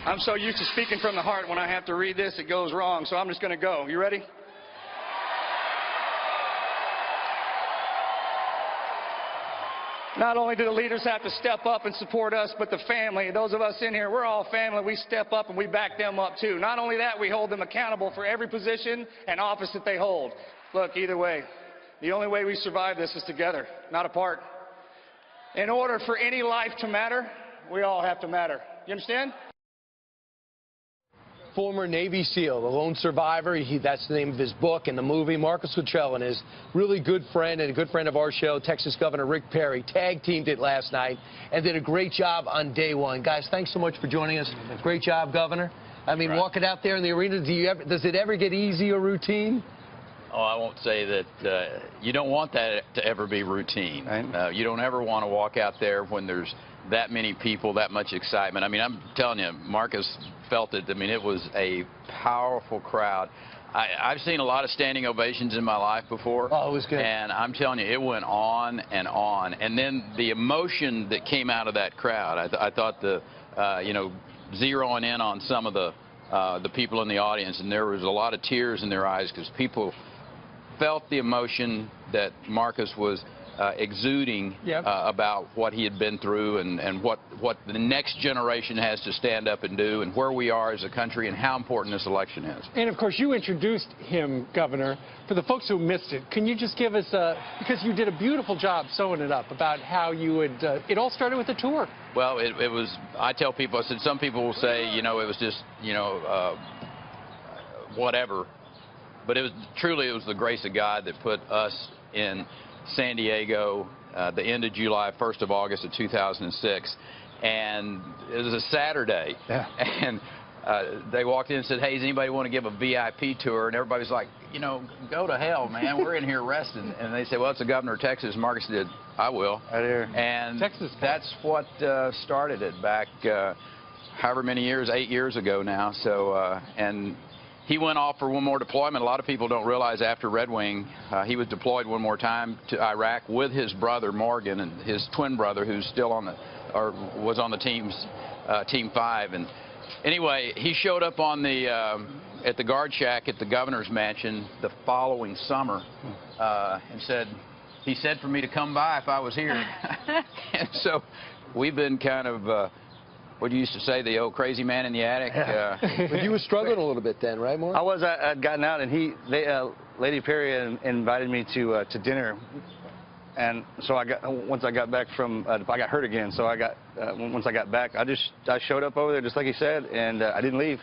I'm so used to speaking from the heart. When I have to read this, it goes wrong. So I'm just going to go. You ready? Not only do the leaders have to step up and support us, but the family, those of us in here, we're all family. We step up and we back them up too. Not only that, we hold them accountable for every position and office that they hold. Look, either way, the only way we survive this is together, not apart. In order for any life to matter, we all have to matter. You understand? Former Navy SEAL, the lone survivor. That's the name of his book and the movie. Marcus Lutrell and his really good friend and a good friend of our show, Texas Governor Rick Perry, tag teamed it last night and did a great job on day one. Guys, thanks so much for joining us. Great job, Governor. I mean, walking out there in the arena, does it ever get easy or routine? Oh, I won't say that you don't want that to ever be routine. Right. You don't ever want to walk out there when there's that many people, that much excitement. I mean, I'm telling you, Marcus felt it. I mean, it was a powerful crowd. I've seen a lot of standing ovations in my life before. Oh, it was good. And I'm telling you, it went on and on. And then the emotion that came out of that crowd, I thought you know, zeroing in on some of the people in the audience, and there was a lot of tears in their eyes because people felt the emotion that Marcus was exuding about what he had been through and what the next generation has to stand up and do and where we are as a country and how important this election is. And, of course, you introduced him, Governor. For the folks who missed it, can you just give us because you did a beautiful job sewing it up about how you would, it all started with a tour. Well, it was, I tell people, I said, some people will say, you know, it was just, you know, whatever. But it was truly, it was the grace of God that put us in San Diego the end of July, 1st of August of 2006. And it was a Saturday. Yeah. And they walked in and said, hey, does anybody want to give a VIP tour? And everybody's like, you know, go to hell, man. We're in here resting. And they said, well, it's the governor of Texas. Marcus did, I will. Right here. And Texas, that's what started it back however many years, 8 years ago now. So, and he went off for one more deployment. A lot of people don't realize after Red Wing, he was deployed one more time to Iraq with his brother Morgan and his twin brother, who's still on the, or was on the team 5. And anyway, he showed up on the at the guard shack at the governor's mansion the following summer, and said, he said for me to come by if I was here. And so we've been kind of. What you used to say, the old crazy man in the attic. But you were struggling a little bit then, right, Mark? I was. I'd gotten out, and Lady Perry invited me to dinner, and so once I got back from, I got hurt again. So once I got back, I showed up over there just like he said, and I didn't leave.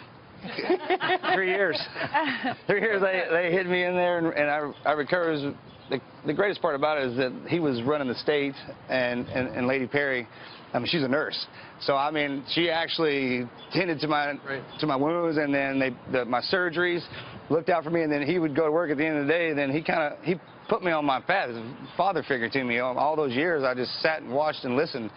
3 years. 3 years they hid me in there, and I recovered. The greatest part about it is that he was running the state, and Lady Perry, I mean, she's a nurse. So, I mean, she actually tended to my wounds, and then my surgeries, looked out for me, and then he would go to work at the end of the day, and then he put me on my path. As a father figure to me. All those years, I just sat and watched and listened.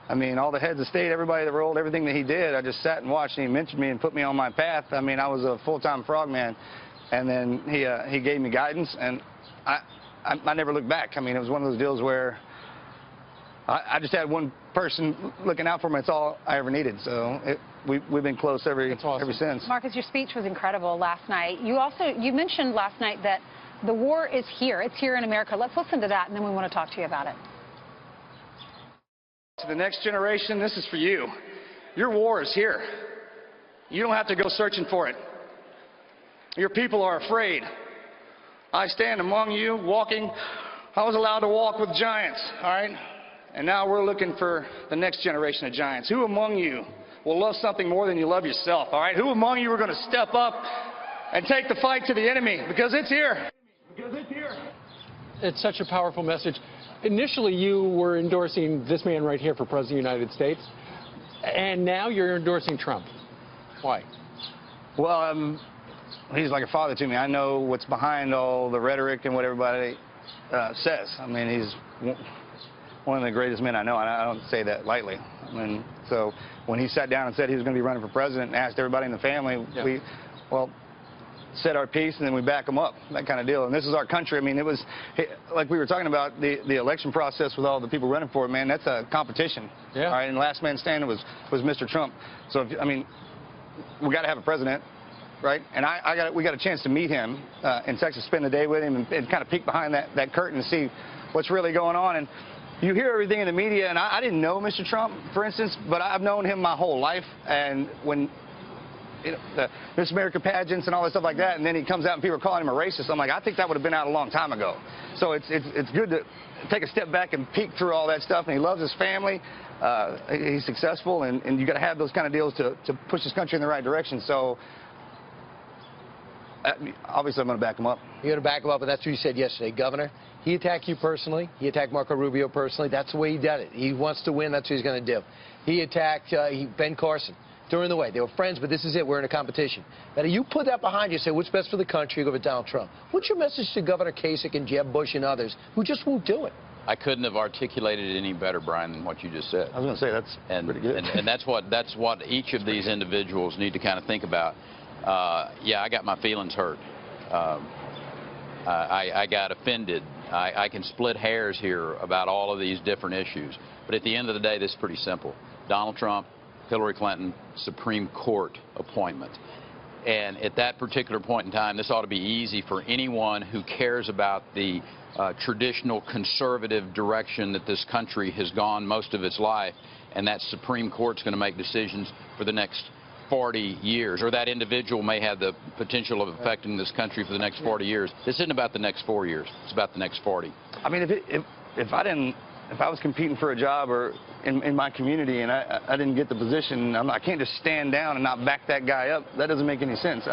I mean, all the heads of state, everybody that rolled, everything that he did, I just sat and watched, and he mentored me and put me on my path. I mean, I was a full-time frogman, and then he gave me guidance, and I never looked back. I mean, it was one of those deals where I just had one person looking out for me. It's all I ever needed. So we've been close ever since. Marcus, your speech was incredible last night. You mentioned last night that the war is here. It's here in America. Let's listen to that, and then we want to talk to you about it. To the next generation, this is for you. Your war is here. You don't have to go searching for it. Your people are afraid. I stand among you walking. I was allowed to walk with giants, all right? And now we're looking for the next generation of giants. Who among you will love something more than you love yourself, all right? Who among you are going to step up and take the fight to the enemy? Because it's here. Because it's here. It's such a powerful message. Initially, you were endorsing this man right here for President of the United States, and now you're endorsing Trump. Why? Well, he's like a father to me. I know what's behind all the rhetoric and what everybody says. I mean, he's one of the greatest men I know, and I don't say that lightly. I mean, so when he sat down and said he was going to be running for president and asked everybody in the family, we said our piece, and then we back him up, that kind of deal. And this is our country. I mean, it was, like we were talking about, the election process with all the people running for it, man, that's a competition. Yeah. All right, and last man standing was Mr. Trump. So, I mean, we got to have a president, right? And we got a chance to meet him in Texas, spend the day with him, and kind of peek behind that curtain to see what's really going on. And you hear everything in the media, and I didn't know Mr. Trump, for instance, but I've known him my whole life. And when the Miss America pageants and all that stuff like that, and then he comes out and people are calling him a racist, I'm like, I think that would have been out a long time ago. So it's good to take a step back and peek through all that stuff. And he loves his family. He's successful, and you got to have those kind of deals to push this country in the right direction. So obviously I'm going to back him up. You're going to back him up, and that's what you said yesterday. Governor, he attacked you personally. He attacked Marco Rubio personally. That's the way he did it. He wants to win. That's what he's going to do. He attacked Ben Carson during the way. They were friends, but this is it. We're in a competition. Now, you put that behind you and say, what's best for the country? You go with Donald Trump. What's your message to Governor Kasich and Jeb Bush and others who just won't do it? I couldn't have articulated it any better, Brian, than what you just said. I was going to say that's pretty good. And that's what each of these individuals need to kind of think about. Yeah, I got my feelings hurt. I got offended. I can split hairs here about all of these different issues. But at the end of the day, this is pretty simple. Donald Trump, Hillary Clinton, Supreme Court appointment. And at that particular point in time, this ought to be easy for anyone who cares about the traditional conservative direction that this country has gone most of its life, and that Supreme Court's going to make decisions for the next 40 years, or that individual may have the potential of affecting this country for the next 40 years. This isn't about the next 4 years. It's about the next 40. I mean, if I was competing for a job or in my community and I didn't get the position, I can't just stand down and not back that guy up. That doesn't make any sense.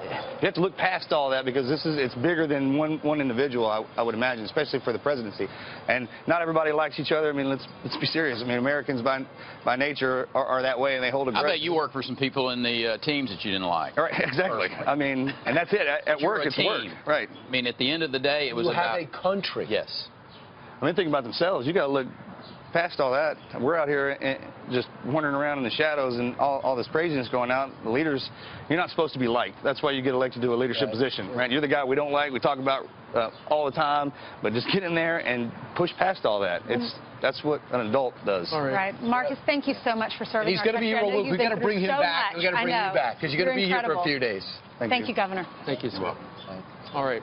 You have to look past all that because it's bigger than one individual, I would imagine, especially for the presidency. And not everybody likes each other. I mean, let's be serious. I mean, Americans by nature are that way, and they hold a grudge. I bet you work for some people in the teams that you didn't like. Right, exactly. I mean, and that's it. At work, it's work. Right. I mean, at the end of the day, it was about... You have a country. Yes. I mean, think about themselves. You got to look past all that. We're out here just wandering around in the shadows and all this craziness going out. The leaders, you're not supposed to be liked. That's why you get elected to a leadership position, right? You're the guy we don't like, we talk about all the time, but just get in there and push past all that. That's what an adult does. All right. Marcus, thank you so much for serving. He's going to be here. We've got to bring him back. We've got to bring you back because you're going to be here for a few days. Thank you, Governor. Thank you, sir. All right.